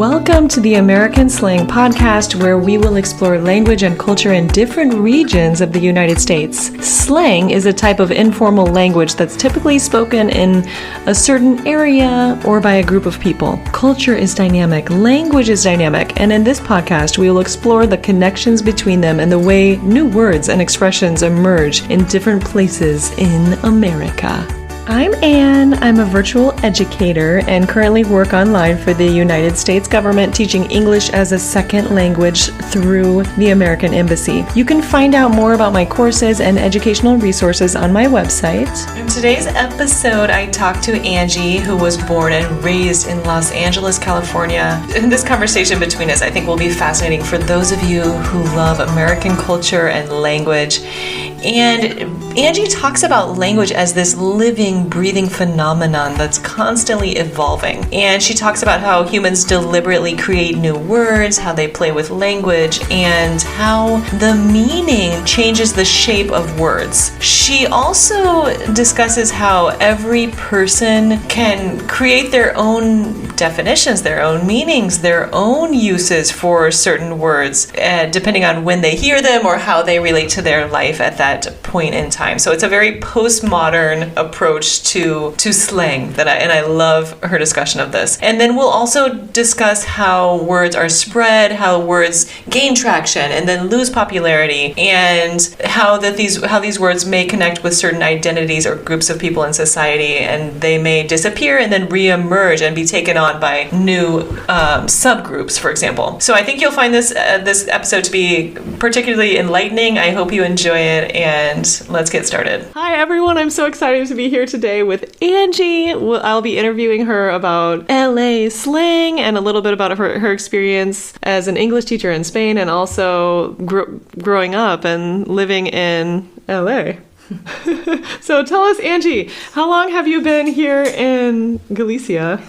Welcome to the American Slang podcast, where we will explore language and culture in different regions of the United States. Slang is a type of informal language that's typically spoken in a certain area or by a group of people. Culture is dynamic, language is dynamic, and in this podcast, we will explore the connections between them and the way new words and expressions emerge in different places in America. I'm Anne. I'm a virtual educator and currently work online for the United States government teaching English as a second language through the American Embassy. You can find out more about my courses and educational resources on my website. In today's episode, I talked to Angie, who was born and raised in Los Angeles, California. And this conversation between us, I think, will be fascinating for those of you who love American culture and language. And Angie talks about language as this living, breathing phenomenon that's constantly evolving. And she talks about how humans deliberately create new words, how they play with language, and how the meaning changes the shape of words. She also discusses how every person can create their own definitions, their own meanings, their own uses for certain words, depending on when they hear them or how they relate to their life at that point in time. So it's a very postmodern approach to slang and I love her discussion of this. And then we'll also discuss how words are spread, how words gain traction and then lose popularity, and how these words may connect with certain identities or groups of people in society, and they may disappear and then reemerge and be taken on by new subgroups, for example. So I think you'll find this episode to be particularly enlightening. I hope you enjoy it, and let's get started. Hi everyone, I'm so excited to be here today with Angie. I'll be interviewing her about LA slang and a little bit about her experience as an English teacher in Spain, and also growing up and living in LA. So tell us, Angie, how long have you been here in Galicia?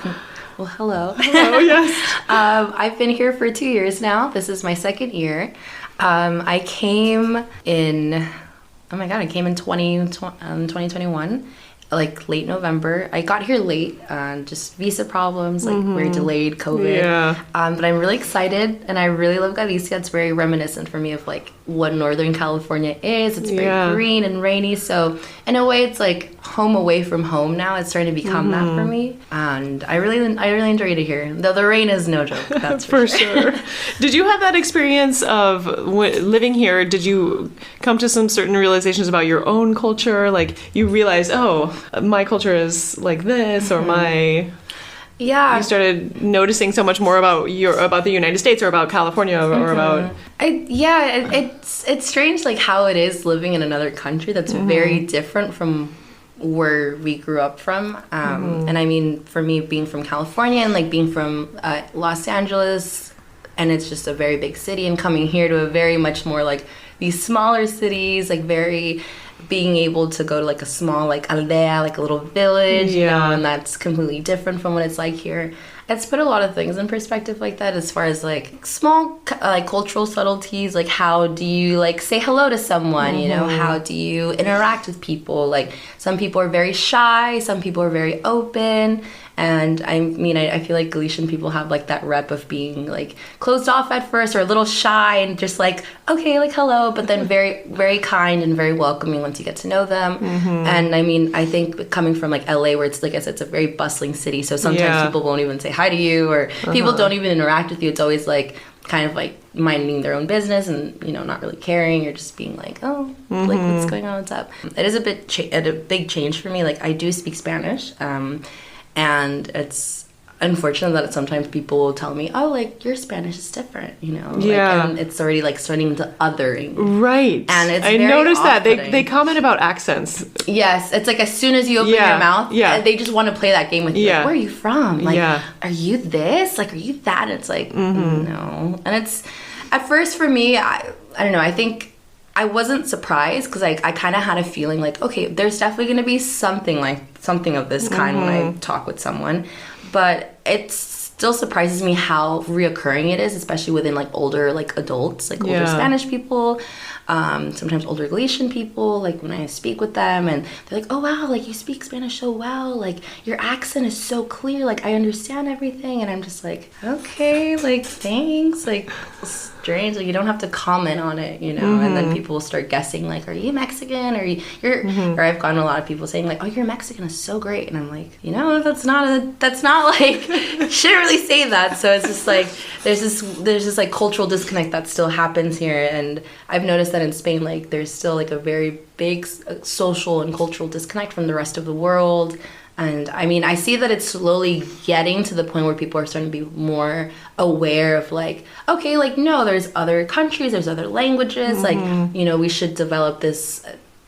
Well, hello. Hello, yes. I've been here for 2 years now. This is my second year. I came in 2021, like late November. I got here late, just visa problems, like we're delayed, COVID. Yeah. But I'm really excited, and I really love Galicia. It's very reminiscent for me of like what Northern California is. It's very green and rainy, so in a way it's like home away from home now. It's starting to become that for me, and I really enjoyed it here, though the rain is no joke. That's for sure. Did you have that experience of living here? Did you come to some certain realizations about your own culture? Like you realized, oh, my culture is like this, or my... Yeah. You started noticing so much more about the United States or about California or about... It's strange like how it is living in another country that's very different from where we grew up from. And I mean, for me, being from California and like being from Los Angeles, and it's just a very big city, and coming here to a very much more like these smaller cities, like very... being able to go to like a small like aldea, like a little village, you know, and that's completely different from what it's like here. It's put a lot of things in perspective like that, as far as like small like cultural subtleties, like how do you like say hello to someone, you know, how do you interact with people? Like some people are very shy, some people are very open. And I mean, I feel like Galician people have like that rep of being like closed off at first, or a little shy and just like, okay, like hello, but then very, very kind and very welcoming once you get to know them. And I mean, I think coming from like LA, where it's like I said, it's a very bustling city, so sometimes people won't even say hi to you, or people don't even interact with you. It's always like kind of like minding their own business and, you know, not really caring, or just being like, oh, like what's going on, what's up. It is a big change for me. Like I do speak Spanish, and it's unfortunate that sometimes people will tell me, oh, like your Spanish is different, you know? Yeah. And it's already like starting to othering. Right. And it's I noticed that. They comment about accents. Yes. It's like as soon as you open your mouth, they just want to play that game with you. Like, where are you from? Like, are you this? Like, are you that? And it's like, no. And it's, at first for me, I don't know, I think I wasn't surprised, because I kind of had a feeling like, okay, there's definitely going to be something of this kind when I talk with someone. But it's still surprises me how reoccurring it is, especially within like older like adults, like older Spanish people, sometimes older Galician people, like when I speak with them and they're like, oh wow, like you speak Spanish so well, like your accent is so clear, like I understand everything. And I'm just like, okay, like thanks, like strange, like you don't have to comment on it, you know. And then people will start guessing like, are you Mexican, or you're or I've gotten a lot of people saying like, oh, you're Mexican, is so great. And I'm like, you know, that's not like shouldn't really say that. So it's just like there's this like cultural disconnect that still happens here. And I've noticed that in Spain, like there's still like a very big social and cultural disconnect from the rest of the world. And I mean, I see that it's slowly getting to the point where people are starting to be more aware of like, okay, like, no, there's other countries, there's other languages, like, you know, we should develop this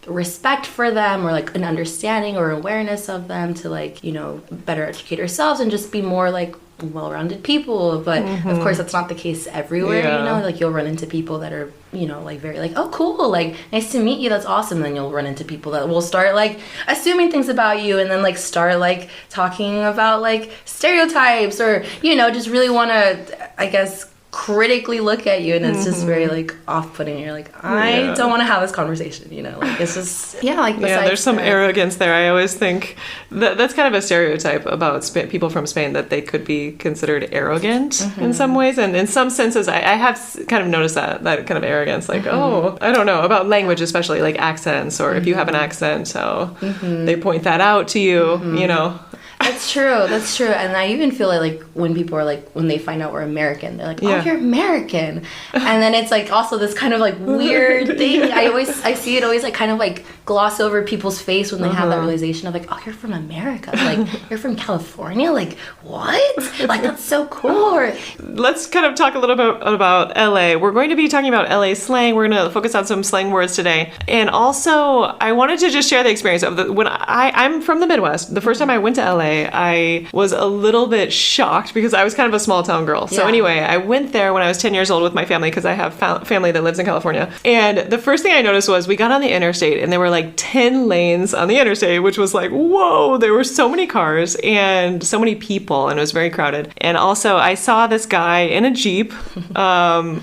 respect for them, or like an understanding or awareness of them to like, you know, better educate ourselves and just be more like well-rounded people. But of course that's not the case everywhere. You know, like you'll run into people that are, you know, like very like, oh cool, like nice to meet you, that's awesome. Then you'll run into people that will start like assuming things about you, and then like start like talking about like stereotypes, or, you know, just really want to, I guess, critically look at you. And it's just very like off-putting. You're like, I don't want to have this conversation, you know, like it's just like there's some arrogance there. I always think that's kind of a stereotype about people from Spain, that they could be considered arrogant in some ways, and in some senses I have kind of noticed that kind of arrogance, like oh, I don't know, about language, especially like accents, or if you have an accent, so they point that out to you, you know. That's true. And I even feel like when people are like, when they find out we're American, they're like, oh, you're American. And then it's like also this kind of like weird thing. I see it always like kind of like gloss over people's face when they have that realization of like, oh, you're from America. Like, you're from California? Like, what? Like, that's so cool. Let's kind of talk a little bit about LA. We're going to be talking about LA slang. We're going to focus on some slang words today. And also, I wanted to just share the experience of when I'm from the Midwest. The first time I went to LA, I was a little bit shocked because I was kind of a small town girl. So anyway, I went there when I was 10 years old with my family, because I have family that lives in California. And the first thing I noticed was we got on the interstate and there were like 10 lanes on the interstate, which was like, whoa, there were so many cars and so many people, and it was very crowded. And also I saw this guy in a Jeep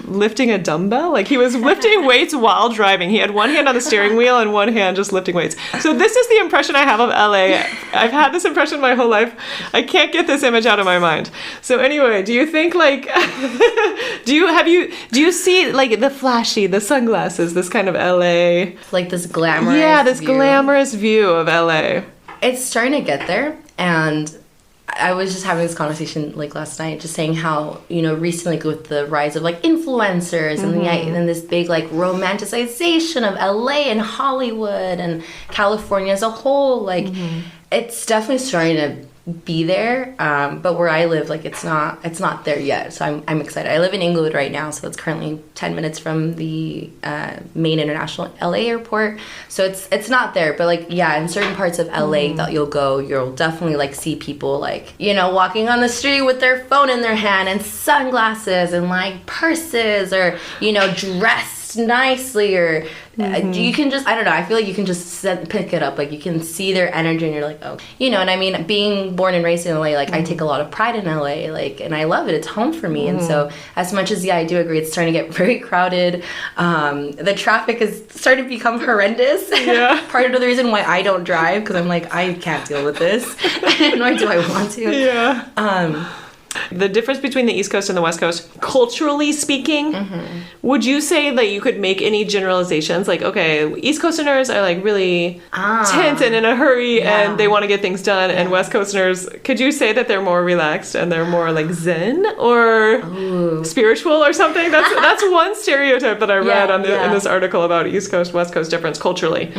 lifting a dumbbell. Like he was lifting weights while driving. He had one hand on the steering wheel and one hand just lifting weights. So this is the impression I have of LA. I've had this impression my whole life. I can't get this image out of my mind. So anyway, do you think like do you see like the sunglasses, this kind of LA, like this glamorous glamorous view of LA? It's starting to get there. And I was just having this conversation like last night, just saying how, you know, recently with the rise of like influencers and then this big like romanticization of LA and Hollywood and California as a whole, like it's definitely starting to be there, but where I live, like it's not there yet. So I'm excited. I live in Inglewood right now, so it's currently 10 minutes from the main international LA airport. So it's not there, but like in certain parts of LA that you'll definitely like see people like, you know, walking on the street with their phone in their hand and sunglasses and like purses, or, you know, dressed nicely, or you can just, I don't know, I feel like you can just pick it up, like you can see their energy and you're like, oh, you know. And I mean, being born and raised in LA, like I take a lot of pride in LA, like, and I love it, it's home for me. And so as much as I do agree it's starting to get very crowded, the traffic is starting to become horrendous. Part of the reason why I don't drive, because I'm like, I can't deal with this, nor do I want to. The difference between the East Coast and the West Coast, culturally speaking, would you say that you could make any generalizations? Like, okay, East Coasters are like really tense and in a hurry and they want to get things done. And West Coasters, could you say that they're more relaxed and they're more like zen or spiritual or something? That's one stereotype that I read in this article about East Coast, West Coast difference culturally.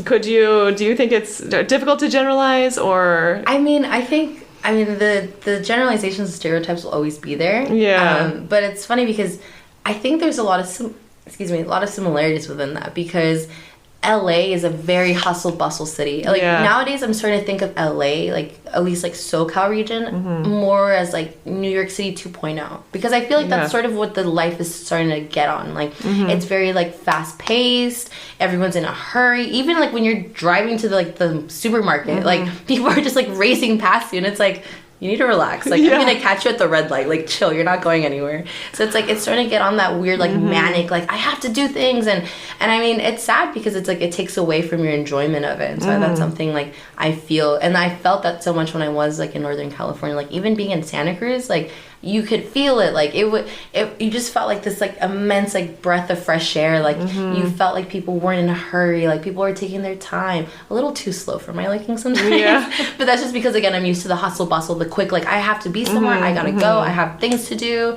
Do you think it's difficult to generalize, or? I mean, the generalizations and stereotypes will always be there. But it's funny because I think there's a lot of similarities within that, because LA is a very hustle bustle city. Like nowadays I'm starting to think of LA, like at least like SoCal region, more as like New York City 2.0, because I feel like that's sort of what the life is starting to get on. Like it's very like fast paced, everyone's in a hurry. Even like when you're driving to the supermarket, like people are just like racing past you, and it's like, you need to relax. Like, Yeah. I'm gonna catch you at the red light. Like, chill, you're not going anywhere. So it's like, it's starting to get on that weird, like, manic, like, I have to do things. And I mean, it's sad because it's like, it takes away from your enjoyment of it. And so that's something, like, I feel, and I felt that so much when I was, like, in Northern California. Like, even being in Santa Cruz, like, you could feel it. Like, you just felt like this, like, immense, like, breath of fresh air. Like, you felt like people weren't in a hurry. Like, people were taking their time. A little too slow for my liking sometimes. Yeah. But that's just because, again, I'm used to the hustle bustle, the quick, like, I have to be somewhere, I gotta go, I have things to do.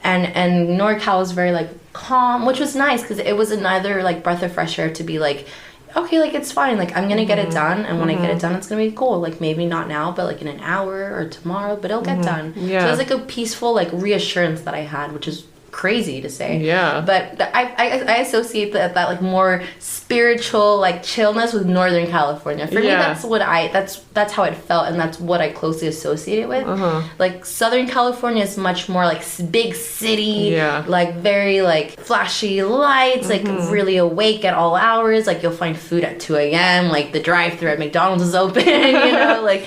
And NorCal was very, like, calm, which was nice because it was another, like, breath of fresh air to be like, okay, like, it's fine, like, I'm gonna get it done, and when I get it done, it's gonna be cool. Like, maybe not now, but, like, in an hour or tomorrow, but it'll get done. Yeah. So it was, like, a peaceful, like, reassurance that I had, which is crazy to say. Yeah. But I associate that like, more spiritual, like, chillness with Northern California. For me, that's how it felt, and that's what I closely associate it with. Like, Southern California is much more, like, big city, like, very, like, flashy lights, like, really awake at all hours. Like, you'll find food at 2 a.m. Like, the drive-thru at McDonald's is open, you know, like,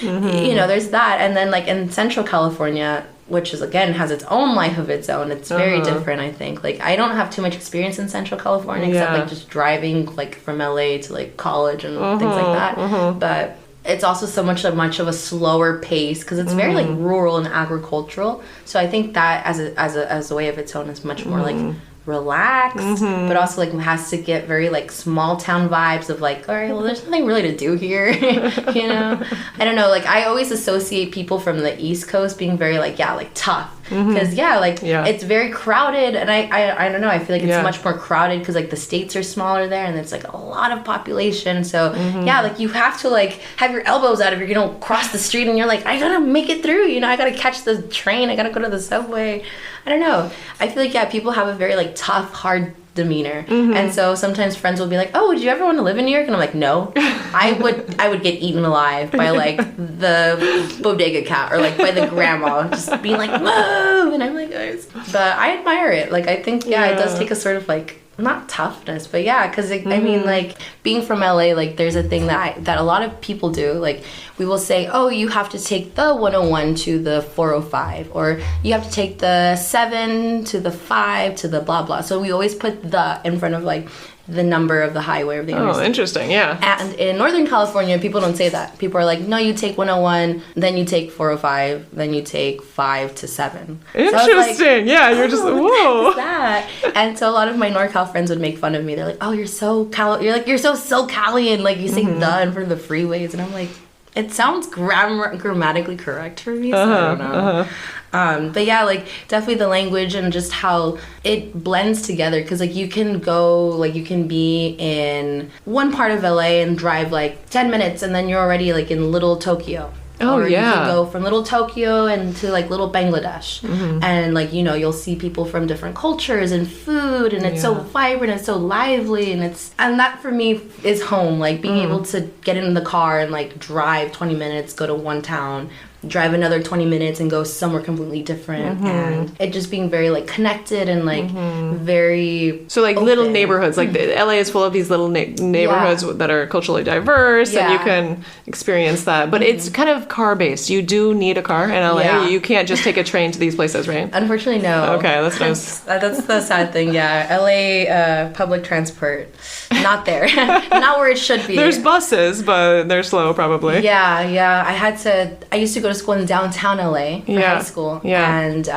you know, there's that. And then, like, in Central California, which is, again, has its own life of its own. It's very different, I think. Like, I don't have too much experience in Central California, except, like, just driving, like, from LA to, like, college and things like that. But it's also so much of a slower pace, because it's very, like, rural and agricultural. So I think that as a way of its own is much more, like, relaxed, but also, like, has to get very, like, small town vibes of, like, all right, well, there's nothing really to do here. You know, I don't know, like, I always associate people from the East Coast being very, like, like, tough, because it's very crowded, and I don't know, I feel like it's much more crowded because, like, the states are smaller there, and it's, like, a lot of population. So like, you have to, like, have your elbows out if you're gonna cross the street, and you're like, I gotta make it through, you know, I gotta catch the train, I gotta go to the subway. I don't know, I feel like people have a very, like, tough, hard demeanor, and so sometimes friends will be like, oh, would you ever want to live in New York? And I'm like, no. I would get eaten alive by, like, the bodega cat, or, like, by the grandma just being like, move, and I'm like, oh. But I admire it. Like, I think it does take a sort of, like, not toughness, but because I mean, like, being from LA, like, there's a thing that a lot of people do. Like, we will say, oh, you have to take the 101 to the 405, or you have to take the 7 to the 5 to the blah blah. So we always put the in front of, like, the number of the highway of the interstate. Oh, interesting, yeah. And in Northern California, people don't say that. People are like, no, you take 101, then you take 405, then you take 5 to 7. Interesting, like, yeah, you're just, whoa. That? And so a lot of my NorCal friends would make fun of me. They're like, oh, you're so SoCalian, like, you say the in front of the freeways. And I'm like, it sounds grammatically correct for me, so I don't know. But like, definitely the language and just how it blends together, because, like, you can go, like, you can be in one part of LA and drive, like, 10 minutes, and then you're already, like, in Little Tokyo. Oh, or yeah. you can go from Little Tokyo and to, like, Little Bangladesh. And, like, you know, you'll see people from different cultures and food, and it's so vibrant, it's so lively, and that for me is home. Like, being able to get in the car and, like, drive 20 minutes, go to one town, drive another 20 minutes and go somewhere completely different, and it just being very, like, connected and, like, very so, like, open. Little neighborhoods, like, LA is full of these little neighborhoods that are culturally diverse, and you can experience that, but it's kind of car based. You do need a car in LA. You can't just take a train to these places, right? Unfortunately, no. Okay, that's nice. That's the sad thing. LA public transport, not there. Not where it should be. There's buses, but they're slow probably. I used to go to school in downtown LA for high school, and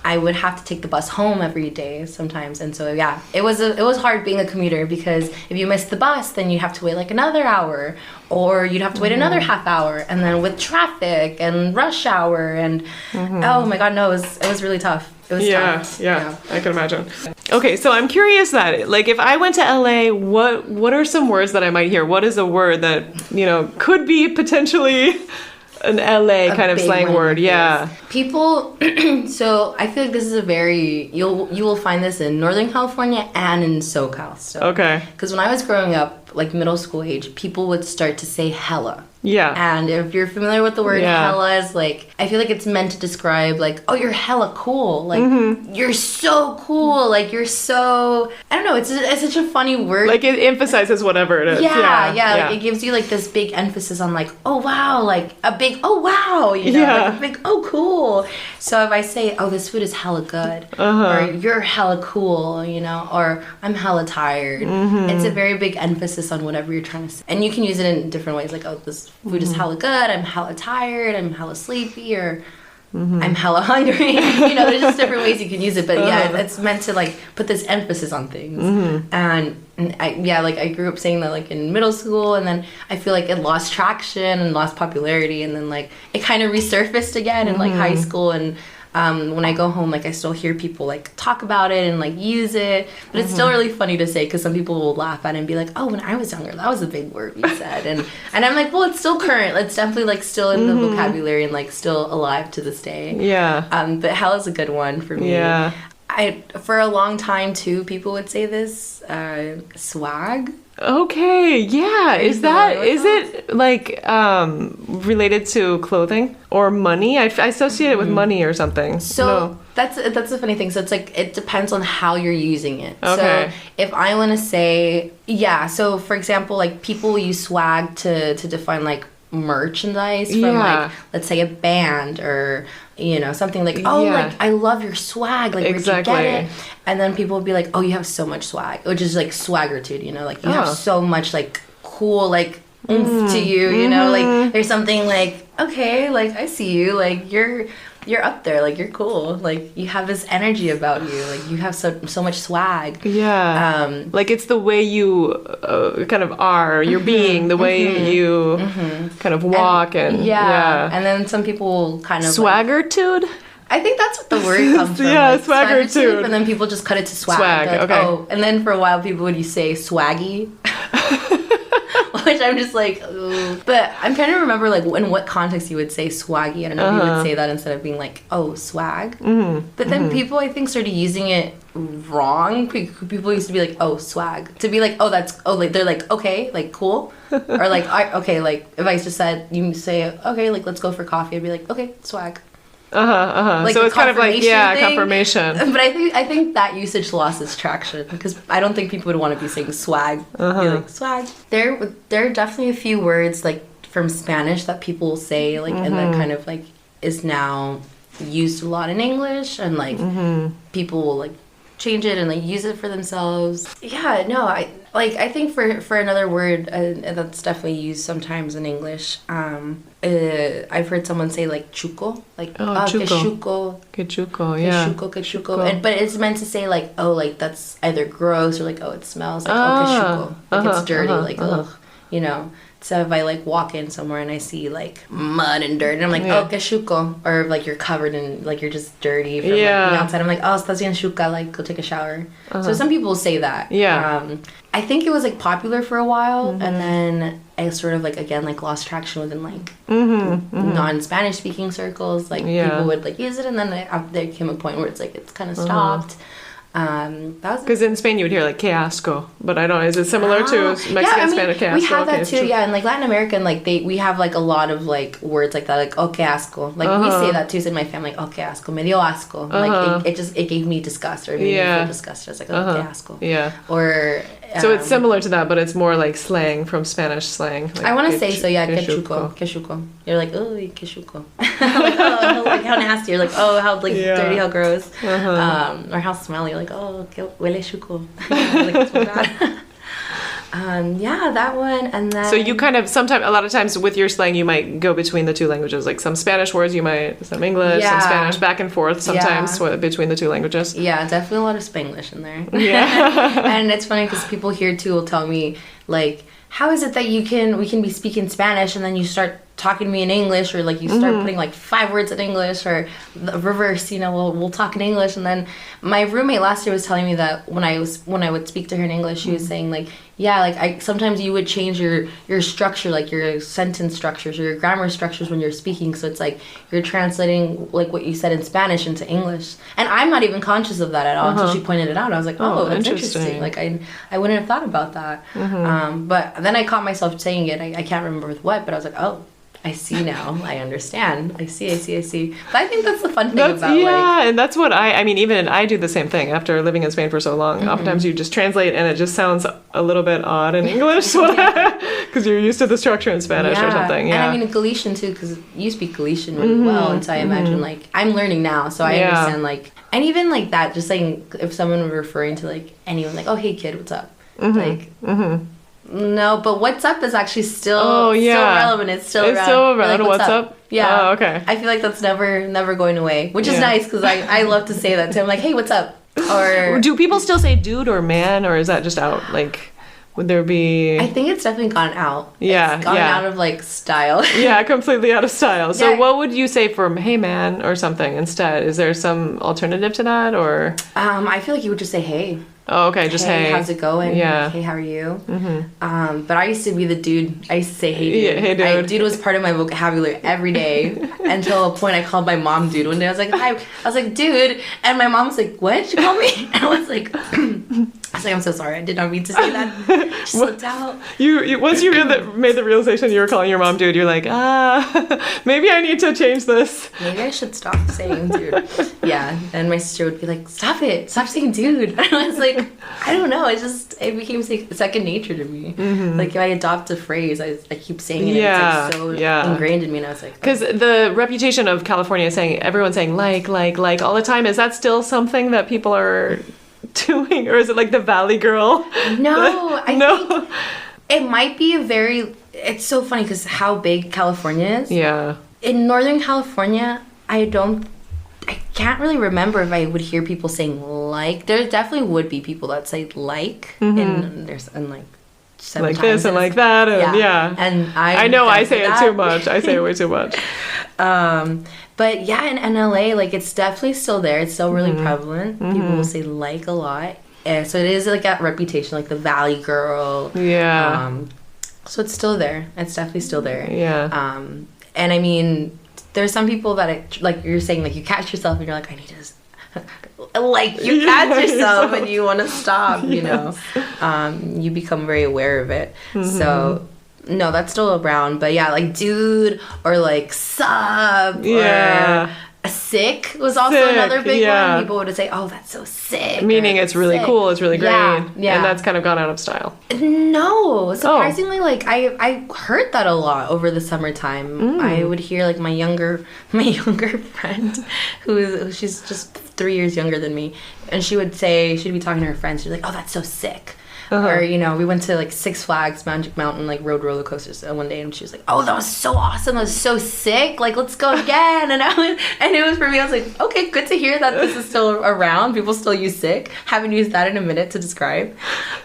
I would have to take the bus home every day sometimes, and so it was hard being a commuter, because if you missed the bus, then you have to wait, like, another hour, or you'd have to wait another half hour, and then with traffic and rush hour, and oh my god, no, it was really tough. It was tough. Yeah, I can imagine. Okay, so I'm curious that, like, if I went to LA, what are some words that I might hear? What is a word that, you know, could be potentially an LA kind of slang word? Yeah. People, so I feel like this is you will find this in Northern California and in SoCal. So, okay. Because when I was growing up, like middle school age, people would start to say hella. Yeah. And if you're familiar with the word hella, is like, I feel like it's meant to describe like, oh, you're hella cool. Like, you're so cool. Like, you're so, I don't know, it's such a funny word. Like, it emphasizes whatever it is. Yeah. Like, it gives you like this big emphasis on like, oh, wow. Like, a big, oh, wow. You know, like a big, oh, cool. So if I say, oh, this food is hella good, or you're hella cool, you know, or I'm hella tired, it's a very big emphasis on whatever you're trying to say. And you can use it in different ways, like, oh, this food is hella good, I'm hella tired, I'm hella sleepy, or I'm hella hungry. You know, there's just different ways you can use it, but yeah, it's meant to like put this emphasis on things. And I grew up saying that like in middle school, and then I feel like it lost traction and lost popularity, and then like it kind of resurfaced again in like high school. And when I go home, like I still hear people like talk about it and like use it, but it's still really funny to say because some people will laugh at it and be like, "Oh, when I was younger, that was a big word you said," and I'm like, "Well, it's still current. It's definitely like still in the vocabulary and like still alive to this day." Yeah. But hell is a good one for me. Yeah. For a long time too, people would say this swag. Okay, yeah. Is it like related to clothing or money? I associate it with money or something. So that's a funny thing. So it's like it depends on how you're using it. Okay. So if I want to say, so for example, like people use swag to define like merchandise from like, let's say a band or you know something like like I love your swag, like where'd you get it? And then people would be like, oh, you have so much swag, which is like swaggertude, you know, like you have so much like cool like oomph to you, you know, like there's something like, okay, like I see you, like you're up there, like you're cool, like you have this energy about you, like you have so much swag. Like it's the way you kind of are, your being, the way you kind of walk and and then some people kind of swaggertude. I think that's what the word comes from. Like, swaggertude. And then people just cut it to swag. Like, okay. Oh, and then for a while people would say swaggy. Which I'm just like, ooh. But I'm trying to remember like in what context you would say swaggy. I don't know if you would say that instead of being like, oh, swag. But then people I think started using it wrong. People used to be like, oh, swag. To be like, oh, that's, oh, like they're like, okay, like cool. Or like, okay, like if I just said, you say, okay, like let's go for coffee. I'd be like, okay, swag. Like so it's kind of like confirmation. But I think that usage lost its traction because I don't think people would want to be saying swag. Be like swag. There are definitely a few words like from Spanish that people will say like and that kind of like is now used a lot in English and like people will like change it and like use it for themselves. I think for another word that's definitely used sometimes in English. I've heard someone say like chuco, like chuco. Que chuco. But it's meant to say like, oh, like that's either gross or like, oh, it smells like que chuco, like it's dirty, like ugh, you know. So if I like walk in somewhere and I see like mud and dirt and I'm like, oh, que chuco, or like you're covered in like you're just dirty from like, being outside, I'm like, oh, estás bien chuca, like go take a shower. So some people say that. I think it was like popular for a while and then I sort of like again like lost traction within like non-Spanish speaking circles. Like people would like use it and then there came a point where it's like it's kind of stopped. Because in Spain you would hear like que asco, but I don't know, is it similar to Mexican Spanish que asco? We have that too, and like Latin American, like we have like a lot of like words like that, like oh que asco, like we say that too in my family, like oh que asco, me dio asco, like it gave me disgust or made me feel disgusted. It's like oh que asco, or so it's similar to that, but it's more like slang from Spanish slang. Like I want to say so, que chuco. You're like, oh, que chuco. Like, oh, like how nasty. You're like, oh, how like dirty, how gross. Or how smelly. You're like, oh, que huele chuco. Like, it's so bad. That one, and then... So you kind of, a lot of times with your slang, you might go between the two languages. Like some Spanish words, you might, some English, some Spanish, back and forth sometimes between the two languages. Yeah, definitely a lot of Spanglish in there. Yeah. And it's funny because people here too will tell me, like, how is it that we can be speaking Spanish and then you start talking to me in English, or like you start putting like 5 words in English, or the reverse, you know, we'll talk in English. And then my roommate last year was telling me that when I would speak to her in English, she was saying like, yeah, like sometimes you would change your structure, like your sentence structures or your grammar structures when you're speaking. So it's like you're translating like what you said in Spanish into English. And I'm not even conscious of that at all until she pointed it out. I was like, oh, that's interesting. Like I wouldn't have thought about that. But then I caught myself saying it. I can't remember with what, but I was like, oh, I see now. I understand. I see. But I think that's the fun thing about and that's what I mean, even I do the same thing after living in Spain for so long. Oftentimes you just translate and it just sounds a little bit odd in English because you're used to the structure in Spanish or something. Yeah. And I mean Galician too, because you speak Galician really well, and so I imagine like I'm learning now, so I understand like, and even like that, just saying if someone were referring to like anyone, like, oh hey kid, what's up? Like no, but what's up is actually still relevant. It's still around. Like, what's up? Yeah. Oh, okay. I feel like that's never going away, which is nice because I love to say that to him. Like, hey, what's up? Or do people still say dude or man, or is that just out? Like, would there be? I think it's definitely gone out. Yeah, it's gone out of like style. Yeah, completely out of style. So what would you say for hey man or something instead? Is there some alternative to that, or? I feel like you would just say hey. Oh, okay, just hey. How's it going? Yeah. Hey, how are you? But I used to be the dude. I used to say hey dude. Yeah, hey dude. Dude was part of my vocabulary every day until a point I called my mom dude. One day I was like, hi. I was like, dude. And my mom was like, what did you call me? And I was like, I'm so sorry. I did not mean to say that. Just slipped out. You once you made the realization you were calling your mom dude, you're like, maybe I need to change this. Maybe I should stop saying dude. Yeah. And my sister would be like, stop it. Stop saying dude. And I was like, I don't know. It became second nature to me. Like if I adopt a phrase, I keep saying it. Yeah. It's like so ingrained in me. And I was like, because the reputation of California is everyone's saying like all the time. Is that still something that people are doing, or is it like the Valley Girl? No, I think it might be it's so funny because how big California is. Yeah. In Northern California, I can't really remember if I would hear people saying like. There definitely would be people that say like, and like 7 like times this and like that, and And I know I say it too much. I say it way too much. But yeah, in LA, like it's definitely still there. It's still really prevalent. People will say like a lot. And so it is like that reputation, like the Valley Girl. Yeah. So it's still there. It's definitely still there. Yeah. And I mean, there's some people that like you're saying, like you catch yourself and you're like, I need to like you catch yourself and you want to stop. You know, you become very aware of it. So. No, that's still around, but yeah, like dude or like sub or sick was also another big one. People would say, oh, that's so sick. Meaning it's really cool, it's really great. Yeah. And that's kind of gone out of style. No, surprisingly, like I heard that a lot over the summertime. I would hear like my younger friend she's just 3 years younger than me, and she'd be talking to her friends, she's like, oh, that's so sick. Or, you know, we went to, like, Six Flags, Magic Mountain, like, roller coasters one day, and she was like, oh, that was so awesome, that was so sick, like, let's go again, and it was for me, I was like, okay, good to hear that this is still around, people still use sick, haven't used that in a minute to describe,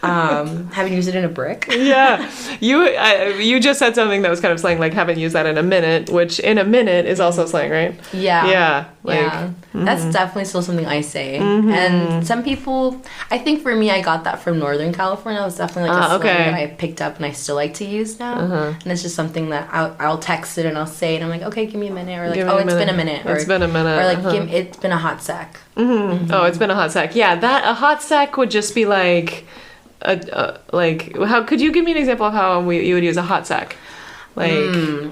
haven't used it in a brick. Yeah, you just said something that was kind of slang, like, haven't used that in a minute, which in a minute is also slang, right? Yeah. Yeah. Like, that's definitely still something I say, and some people, I think for me, I got that from Northern California. It was definitely like a slang that I picked up and I still like to use now. And it's just something that I'll text it and I'll say it. And I'm like, okay, give me a minute. Or like, it's been a minute. It's been a minute. Or like, it's been a hot sec. Oh, it's been a hot sec. Yeah, a hot sec would just be like, how could you give me an example of how you would use a hot sec? Like...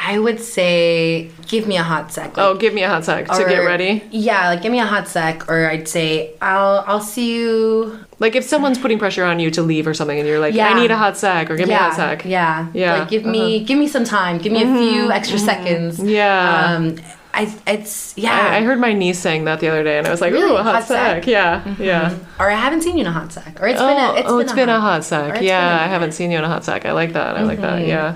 I would say, give me a hot sec. Like, give me a hot sec to get ready? Yeah, like, give me a hot sec. Or I'd say, I'll see you... Like, if someone's putting pressure on you to leave or something, and you're like, I need a hot sec, or give me a hot sec. Yeah. Like, give me some time. Give me a few extra seconds. Yeah. I heard my niece saying that the other day, and I was like, really? Ooh, a hot sec. Yeah. Yeah. Or I haven't seen you in a hot sec. Or it's been a hot sec. Yeah, I haven't seen you in a hot sec. I like that. I like that. Yeah.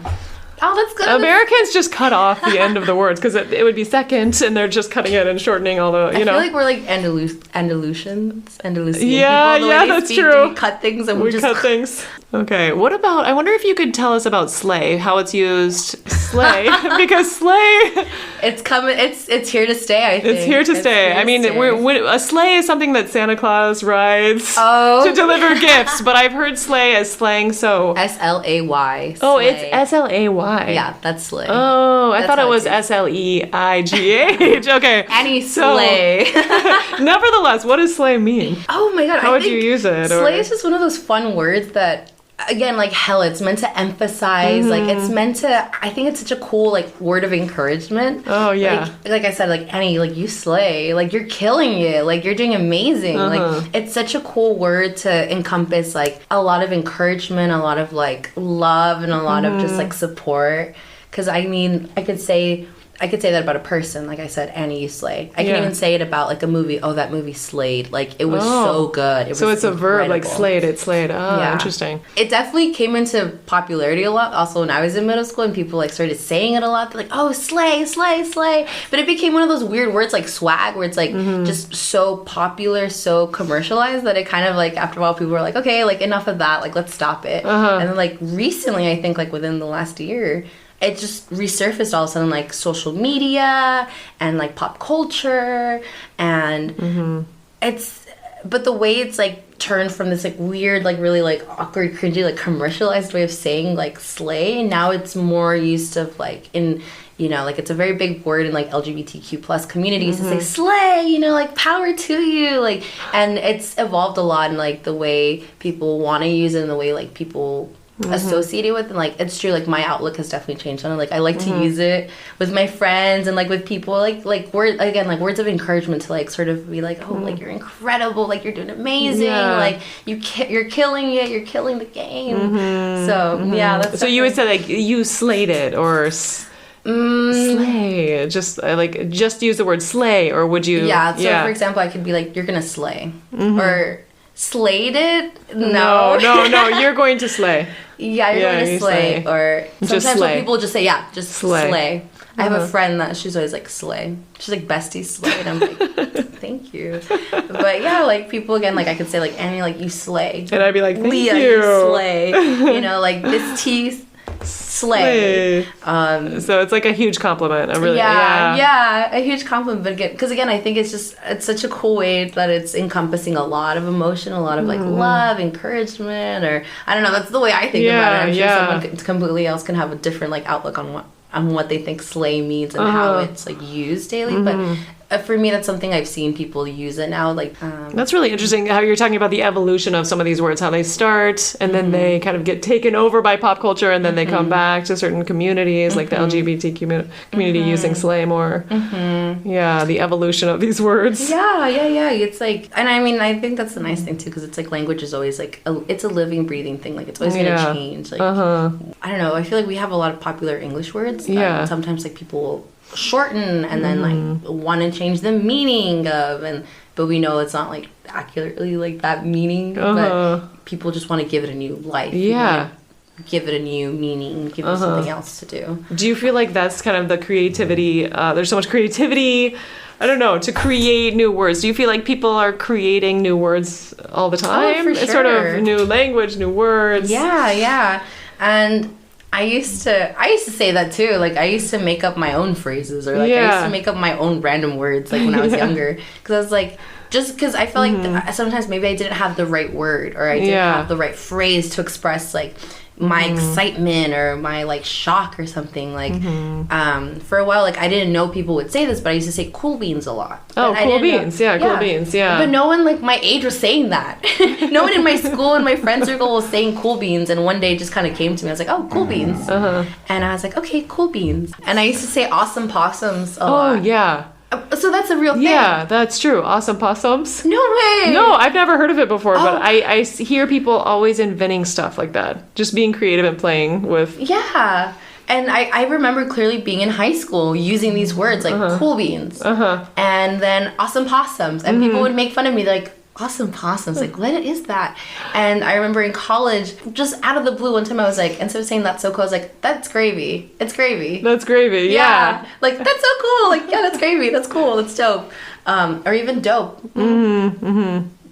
Oh, that's good. Americans just cut off the end of the words because it would be second, and they're just cutting it and shortening all the, I feel like we're like Andalusian Yeah, people. The way they that's speak, true. We cut things and we just cut things. Okay, what about, I wonder if you could tell us about slay, how it's used. Slay, because slay... It's coming, it's here to stay, I think. It's here to stay. I mean, a sleigh is something that Santa Claus rides to deliver gifts, but I've heard sleigh as slang, so... S-L-A-Y. Oh, it's S-L-A-Y. Yeah, that's sleigh. Oh, I thought it was S-L-E-I-G-H. Okay. Any sleigh. Nevertheless, what does sleigh mean? Oh my god, How would you use it? Sleigh is just one of those fun words that, again, like hell, it's meant to emphasize, like it's meant to, I think it's such a cool like word of encouragement. Oh yeah. Like I said, like Annie, like you slay, like you're killing it, like you're doing amazing. Like it's such a cool word to encompass like a lot of encouragement, a lot of like love, and a lot of just like support. Because I mean, I could say that about a person. Like I said, Annie, you slay. I can even say it about like a movie. Oh, that movie slayed. Like it was so good. So it's a verb, like slayed, it slayed. Oh, yeah. Interesting. It definitely came into popularity a lot. Also, when I was in middle school and people like started saying it a lot. They're like, oh, slay, slay, slay. But it became one of those weird words like swag, where it's like just so popular, so commercialized that it kind of like after a while people were like, okay, like enough of that. Like let's stop it. And then like recently, I think like within the last year, it just resurfaced all of a sudden, like social media and like pop culture, and but the way it's like turned from this like weird, like really like awkward, cringy, like commercialized way of saying like slay, and now it's more used of like in, you know, like it's a very big word in like LGBTQ plus communities to say slay, you know, like power to you, like, and it's evolved a lot in like the way people want to use it and the way like people associated with, and like it's true, like my outlook has definitely changed on it. Like I like to use it with my friends and like with people, like word, again, like words of encouragement to like sort of be like, oh, like you're incredible, like you're doing amazing, like you're killing it, you're killing the game. So yeah, that's so you would say like you slayed it, or slay, just like just use the word slay, or would you? So for example, I could be like, you're gonna slay, or slayed it. No, you're going to slay. Yeah, you're going to slay. Or sometimes when people just say, just slay. I have a friend that she's always like, slay. She's like, bestie, slay. And I'm like, thank you. But yeah, like people, again, like I could say like, Annie, like you slay. And I'd be like, thank Leah, you slay. You know, like this tea, slay. So it's like a huge compliment. A huge compliment. But again, because again, I think it's such a cool way that it's encompassing a lot of emotion, a lot of like love, encouragement, or I don't know. That's the way I think about it. I'm sure someone completely else can have a different like outlook on what they think slay means and how it's like used daily. But for me, that's something I've seen people use it now. Like that's really interesting how you're talking about the evolution of some of these words, how they start and then they kind of get taken over by pop culture, and then they come back to certain communities, like the LGBT community using slay more. Yeah, the evolution of these words. Yeah. It's like, and I mean, I think that's the nice thing too, because it's like language is always like it's a living, breathing thing. Like it's always going to change. Like I don't know. I feel like we have a lot of popular English words that sometimes like people will shorten and then like want to change the meaning of, but we know it's not like accurately like that meaning, but people just want to give it a new life, give it a new meaning, give it something else to do. Do you feel like that's kind of the creativity, there's so much creativity, I don't know, to create new words? Do you feel like people are creating new words all the time? For sure. It's sort of new language, new words. And I used to say that too. Like I used to make up my own phrases, or like I used to make up my own random words, like when I was younger, because I was like, just because I felt like sometimes maybe I didn't have the right word, or I didn't have the right phrase to express like my excitement or my like shock or something. Like for a while, like I didn't know people would say this, but I used to say cool beans a lot. Oh, cool beans. Cool beans. But no one like my age was saying that. No one in my school and my friend circle was saying cool beans, and one day it just kind of came to me. I was like, oh, cool beans. And I was like, okay, cool beans. And I used to say awesome possums a lot. Oh yeah. So that's a real thing. Yeah, that's true. Awesome possums. No way. No, I've never heard of it before, but I hear people always inventing stuff like that. Just being creative and playing with. Yeah. And I remember clearly being in high school using these words like cool beans and then awesome possums. And people would make fun of me like, awesome possums. Like, what is that? And I remember in college, just out of the blue, one time I was like, instead of saying that's so cool, I was like, that's gravy. It's gravy. That's gravy. Yeah. Like, that's so cool. Like, yeah, that's gravy. That's cool. That's dope. Or even dope.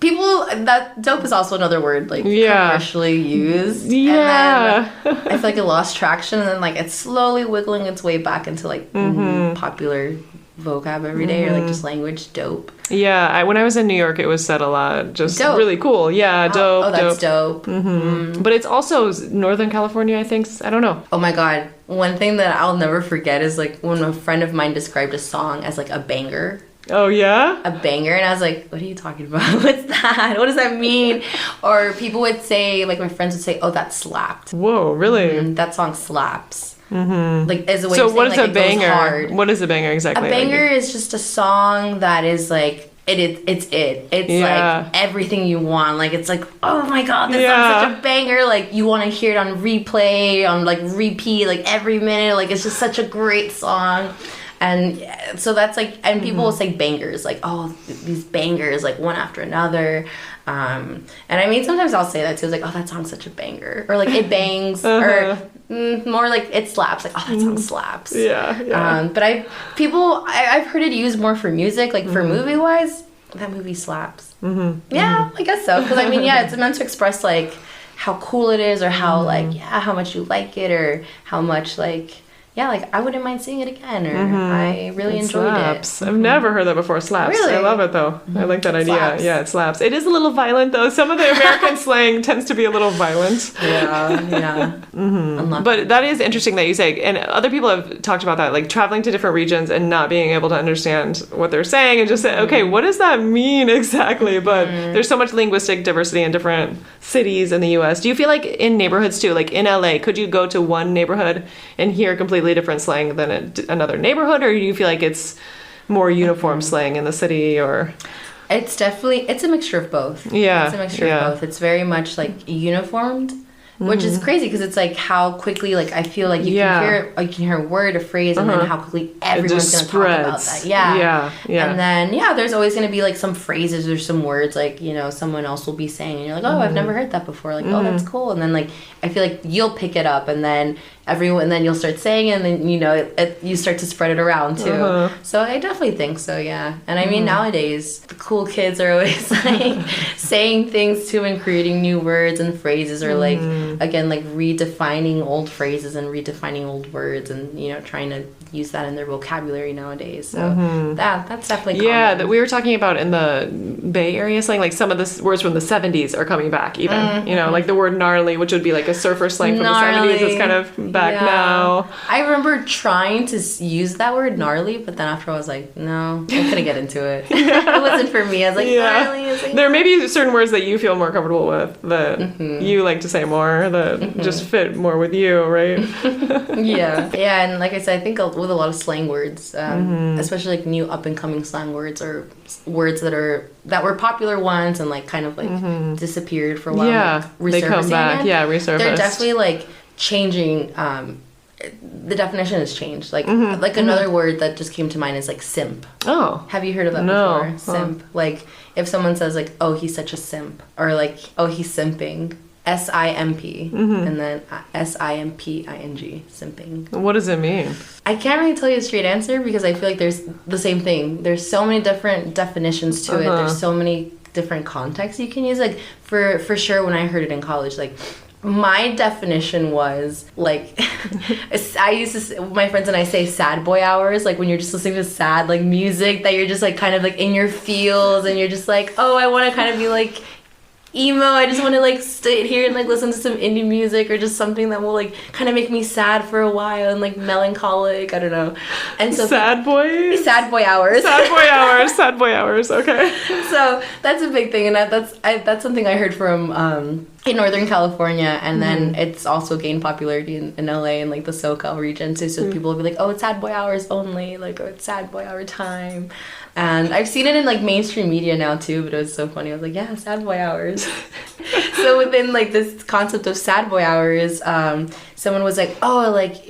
People, that dope is also another word, like, commercially used. Yeah. And then I feel like it lost traction, and then, like, it's slowly wiggling its way back into, like, popular vocab every day, or, like, just language. Dope. Yeah. When I was in New York, it was said a lot. Just dope. Really cool. Yeah, dope. Oh, that's dope. But it's also Northern California, I think. I don't know. Oh, my God. One thing that I'll never forget is, like, when a friend of mine described a song as, like, a banger. Oh, yeah? A banger. And I was like, what are you talking about? What's that? What does that mean? Or people would say, like, my friends would say, oh, that slapped. Whoa, really? That song slaps. Like, as a way so of saying, what is like, a banger? It goes hard. What is a banger exactly? A banger is just a song that is, like, it's like everything you want. Like, it's like, oh my God, this song's such a banger. Like, you want to hear it on replay, on, like, repeat, like, every minute. Like, it's just such a great song. And so that's like, and people will say bangers, like, oh, these bangers, like, one after another. And I mean, sometimes I'll say that too. It's like, oh, that song's such a banger. Or like, it bangs. Or more like, it slaps. Like, oh, that song slaps. Yeah. But I've heard it used more for music. Like, for movie-wise, that movie slaps. Yeah, I guess so. Because, I mean, yeah, it's meant to express, like, how cool it is, or how, like, how much you like it, or how much, like... Yeah, like, I wouldn't mind seeing it again, or I really enjoyed it. I've never heard that before. Slaps. Really? I love it, though. I like that idea. Slaps. Yeah, it slaps. It is a little violent, though. Some of the American slang tends to be a little violent. Yeah. But that is interesting that you say, and other people have talked about that, like traveling to different regions and not being able to understand what they're saying, and just say, okay, what does that mean exactly? But there's so much linguistic diversity in different cities in the U.S. Do you feel like in neighborhoods, too, like in L.A., could you go to one neighborhood and hear completely different slang than another neighborhood, or do you feel like it's more uniform slang in the city? Or it's a mixture of both. It's a mixture of both. It's very much like uniformed, which is crazy, because it's like how quickly, like, I feel like you can hear a word, a phrase, and then how quickly everyone's going to talk about that. Yeah. And then there's always going to be like some phrases or some words, like, you know, someone else will be saying, and you're like, oh, I've never heard that before. Like, oh, that's cool. And then, like, I feel like you'll pick it up, and then then you'll start saying it, and then, you know, you start to spread it around too. So I definitely think so, yeah. And I mean, nowadays the cool kids are always like saying things too, and creating new words and phrases, or like, again, like redefining old phrases and redefining old words, and, you know, trying to use that in their vocabulary nowadays. So that's definitely common. That we were talking about in the Bay Area slang, like some of the words from the 70s are coming back even. You know, like the word gnarly, which would be like a surfer slang from gnarly. the 70s, is kind of back now. I remember trying to use that word gnarly, but then after I was like, no, I couldn't get into it. It wasn't for me. I was like, gnarly. I was like, there may be certain words that you feel more comfortable with, that you like to say more, that just fit more with you, right? Yeah, and like I said, I think with a lot of slang words, especially like new up and coming slang words, or words that were popular once and like kind of like disappeared for a while. Yeah, like, they come back. Again. Yeah, resurface. They're definitely like changing. The definition has changed. Like another word that just came to mind is like simp. Oh, have you heard of that before? Simp. Like if someone says like, oh, he's such a simp, or like, oh, he's simping. SIMP, and then SIMPING, simping. What does it mean? I can't really tell you a straight answer, because I feel like there's the same thing. There's so many different definitions to it. There's so many different contexts you can use. Like for sure, when I heard it in college, like my definition was like, I used to, my friends and I say sad boy hours, like when you're just listening to sad like music that you're just like kind of like in your feels, and you're just like, oh, I want to kind of be like emo. I just want to like sit here and like listen to some indie music, or just something that will like kind of make me sad for a while and like melancholic. I don't know. And so sad boy hours. Sad boy hours. Okay. So that's a big thing, and that's something I heard from in Northern California, and then it's also gained popularity in LA and like the SoCal region. So people will be like, oh, it's sad boy hours only, like, oh, it's sad boy hour time. And I've seen it in like mainstream media now too, but it was so funny. I was like, yeah, sad boy hours. So within like this concept of sad boy hours, someone was like, oh, like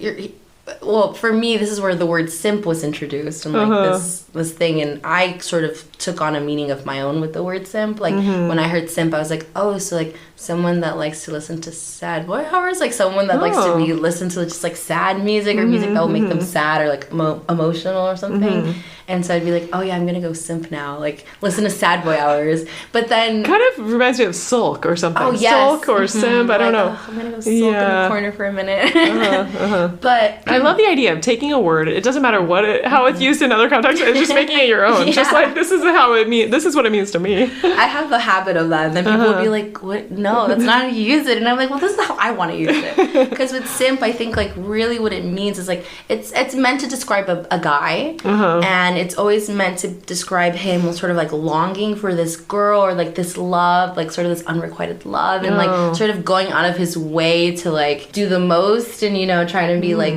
well, for me, this is where the word simp was introduced, and like this thing, and I sort of took on a meaning of my own with the word simp. Like when I heard simp, I was like, oh, so like someone that likes to listen to sad boy horrors, like someone that likes to listen to just like sad music or music that will make them sad or like emotional or something. And so I'd be like, oh yeah, I'm gonna go simp now, like listen to sad boy hours. But then kind of reminds me of sulk or something. Oh yes, sulk or simp. I don't know. Oh, I'm gonna go sulk in the corner for a minute. But I love the idea of taking a word. It doesn't matter how it's used in other contexts. It's just making it your own. Yeah. Just like this is how it means. This is what it means to me. I have a habit of that, and then people will be like, "What? No, that's not how you use it." And I'm like, "Well, this is how I want to use it." Because with simp, I think like really what it means is like it's meant to describe a guy, and it's always meant to describe him sort of like longing for this girl or like this love, like sort of this unrequited love, and like sort of going out of his way to like do the most, and trying to be like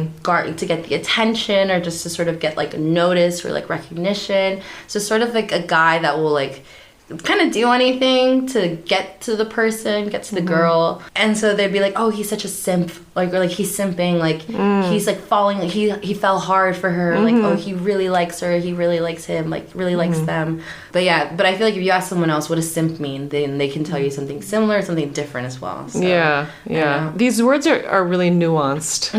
to get the attention or just to sort of get like notice or like recognition. So sort of like a guy that will like kind of do anything to get to the person, get to the girl. And so they'd be like, oh, he's such a simp, like, or like he's simping, like he's like falling, like he fell hard for her, like, oh, he really likes her, he really likes him, like really likes them. But I feel like if you ask someone else what does simp mean, then they can tell you something similar, something different as well. So, yeah. These words are really nuanced.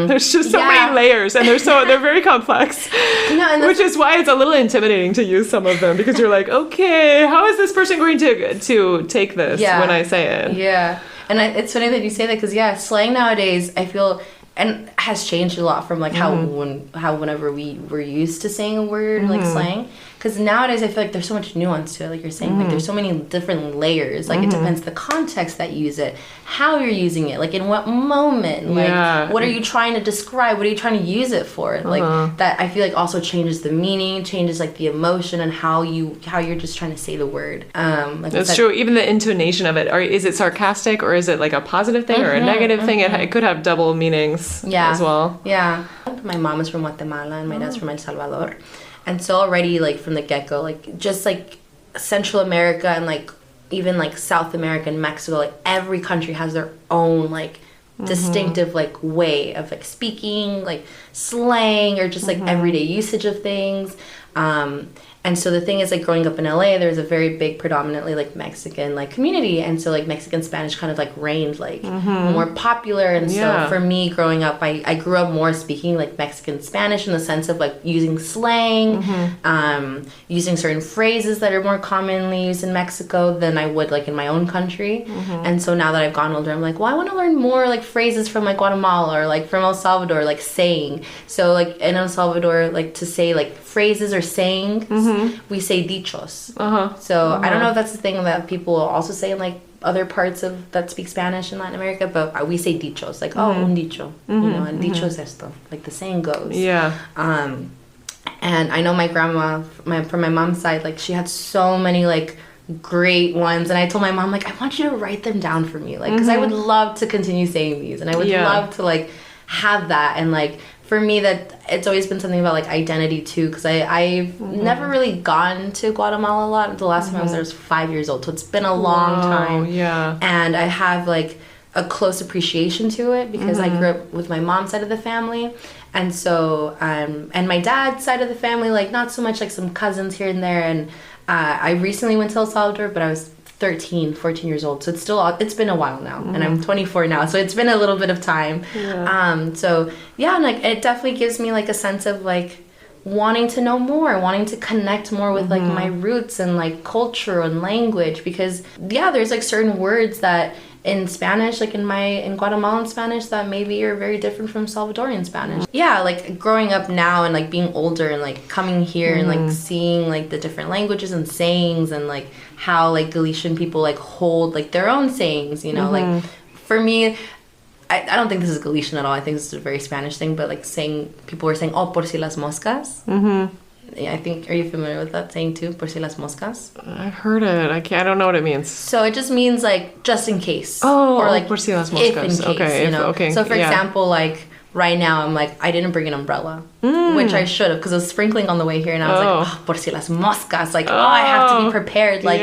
There's just so many layers, and they're very complex. Which is why it's a little intimidating to use some of them, because you're like, okay, how is this person going to take this when I say it? Yeah. And it's funny that you say that, because slang nowadays, I feel, and has changed a lot from like how whenever we were used to saying a word like slang. Because nowadays I feel like there's so much nuance to it, like you're saying, like there's so many different layers. Like it depends the context that you use it, how you're using it, like in what moment, like what are you trying to describe, what are you trying to use it for? Like that I feel like also changes the meaning, changes like the emotion and how you're just trying to say the word. Like that's true. Even the intonation of it, or is it sarcastic, or is it like a positive thing or a negative thing? It could have double meanings as well. Yeah. My mom is from Guatemala and my dad's from El Salvador. And so already, like, from the get-go, like, just, like, Central America and, like, even, like, South America and Mexico, like, every country has their own, like, distinctive, like, way of, like, speaking, like, slang or just, like, everyday usage of things. And so the thing is, like, growing up in LA, there's a very big, predominantly, like, Mexican, like, community. And so, like, Mexican Spanish kind of, like, reigned, like, more popular. And so for me, growing up, I grew up more speaking, like, Mexican Spanish in the sense of, like, using slang, using certain phrases that are more commonly used in Mexico than I would, like, in my own country. And so now that I've gotten older, I'm like, well, I want to learn more, like, phrases from, like, Guatemala or, like, from El Salvador, like, saying. So, like, in El Salvador, like, to say, like, phrases or saying, we say dichos. So I don't know if that's the thing that people also say in like other parts of that speak Spanish in Latin America, but we say dichos, like un dicho, and dicho es esto, like the saying goes. And I know my grandma, from my mom's side, like she had so many like great ones, and I told my mom, like, I want you to write them down for me, like, because I would love to continue saying these, and I would love to like have that. And like for me, that it's always been something about like identity too, because I've never really gone to Guatemala a lot. The last time I was there was 5 years old, so it's been a long time. And I have like a close appreciation to it because I grew up with my mom's side of the family, and so and my dad's side of the family, like not so much, like some cousins here and there. And I recently went to El Salvador, but I was 14 years old, so it's been a while now, and I'm 24 now, so it's been a little bit of time. So and like it definitely gives me like a sense of like wanting to know more, wanting to connect more with like my roots and like culture and language, because there's like certain words that in Spanish, like in Guatemalan Spanish, that maybe are very different from Salvadorian Spanish. Like growing up now and like being older and like coming here and like seeing like the different languages and sayings and like how like Galician people like hold like their own sayings, like for me, I don't think this is Galician at all. I think this is a very Spanish thing, but like people were saying, oh, por si las moscas. I think, are you familiar with that saying too? Por si las moscas? I've heard it. I don't know what it means. So it just means like just in case. Or like por si las moscas. If in case, okay. So for example, like right now I'm like, I didn't bring an umbrella, which I should have, because I was sprinkling on the way here, and I was like, oh, por si las moscas, like, I have to be prepared, like,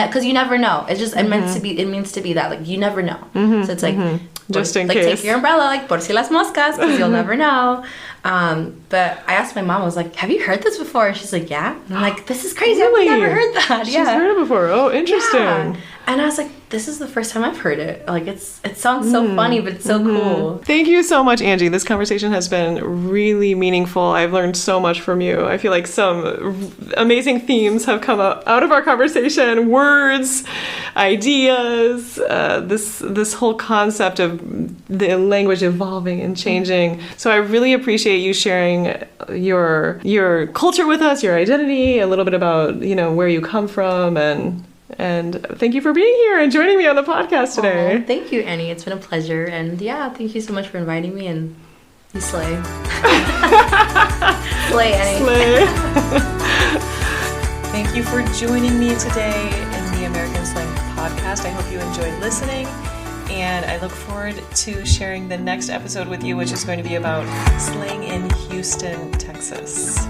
because you never know. It's just, it means to be that, like, you never know. So it's like, just in like, case. take your umbrella, like, por si las moscas, because you'll never know. But I asked my mom, I was like, have you heard this before? And she's like, yeah. And I'm like, this is crazy. Really? I've never heard that. She's heard it before. Oh, interesting. Yeah. And I was like, this is the first time I've heard it. Like, it sounds so funny, but it's so cool. Thank you so much, Angie. This conversation has been really meaningful. I've learned so much from you. I feel like some amazing themes have come out of our conversation. Words, ideas, this whole concept of the language evolving and changing. So I really appreciate you sharing your culture with us, your identity, a little bit about, where you come from, and thank you for being here and joining me on the podcast today. Oh, thank you, Annie. It's been a pleasure. And yeah, thank you so much for inviting me, and you slay. Slay, Annie. Slay. Thank you for joining me today in the American Slang podcast. I hope you enjoyed listening, and I look forward to sharing the next episode with you, which is going to be about slang in Houston, Texas.